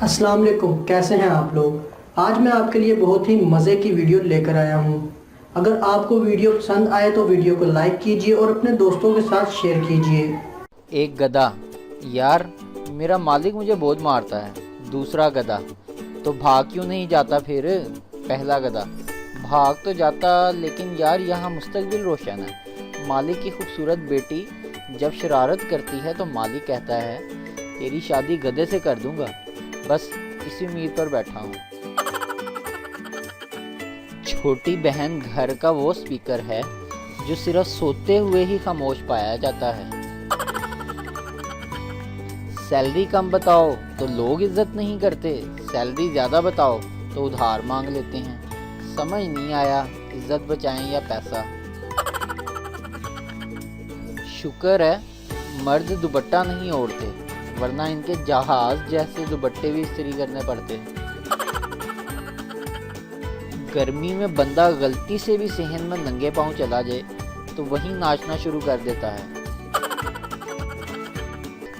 अस्सलाम वालेकुम, कैसे हैं आप लोग। आज मैं आपके लिए बहुत ही मज़े की वीडियो लेकर आया हूँ। अगर आपको वीडियो पसंद आए तो वीडियो को लाइक कीजिए और अपने दोस्तों के साथ शेयर कीजिए। एक गधा। यार, मेरा मालिक मुझे बहुत मारता है। दूसरा गधा, तो भाग क्यों नहीं जाता फिर। पहला गधा, भाग तो जाता लेकिन यार यहाँ मुस्तकबिल रोशन है। मालिक की खूबसूरत बेटी जब शरारत करती है तो मालिक कहता है तेरी शादी गधे से कर दूंगा। बस इसी उम्मीद पर बैठा हूँ। छोटी बहन घर का वो स्पीकर है जो सिर्फ सोते हुए ही खामोश पाया जाता है। सैलरी कम बताओ तो लोग इज्जत नहीं करते, सैलरी ज़्यादा बताओ तो उधार मांग लेते हैं। समझ नहीं आया इज्जत बचाएं या पैसा। शुक्र है मर्द दुपट्टा नहीं ओढ़ते, वरना इनके जहाज जैसे दुपट्टे भी इस्त्री करने पड़ते। गर्मी में बंदा गलती से भी सेहन में नंगे पांव चला जाए तो वही नाचना शुरू कर देता है।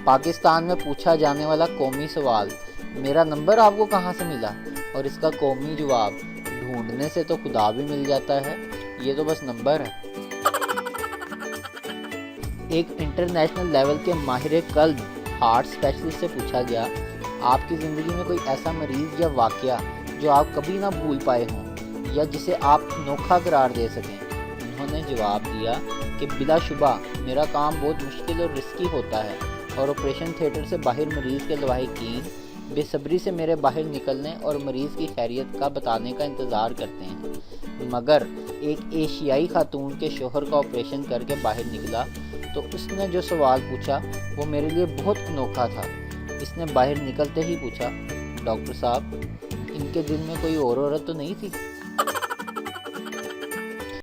पाकिस्तान में पूछा जाने वाला कौमी सवाल, मेरा नंबर आपको कहाँ से मिला, और इसका कौमी जवाब, ढूंढने से तो खुदा भी मिल जाता है, ये तो बस नंबर है। एक इंटरनेशनल लेवल के माहिर कल्ब हार्ट स्पेशलिस्ट से पूछा गया, आपकी ज़िंदगी में कोई ऐसा मरीज़ या वाक़या जो आप कभी ना भूल पाए हों या जिसे आप अनोखा करार दे सकें। उन्होंने जवाब दिया कि बिलाशुबा मेरा काम बहुत मुश्किल और रिस्की होता है और ऑपरेशन थिएटर से बाहर मरीज़ के लवाहिकीन बेसब्री से मेरे बाहर निकलने और मरीज़ की खैरियत का बताने का इंतज़ार करते हैं। मगर एक एशियाई खातून के शोहर का ऑपरेशन करके बाहर निकला तो उसने जो सवाल पूछा वो मेरे लिए बहुत अनोखा था। इसने बाहर निकलते ही पूछा, डॉक्टर साहब, इनके दिल में कोई और औरत तो नहीं थी।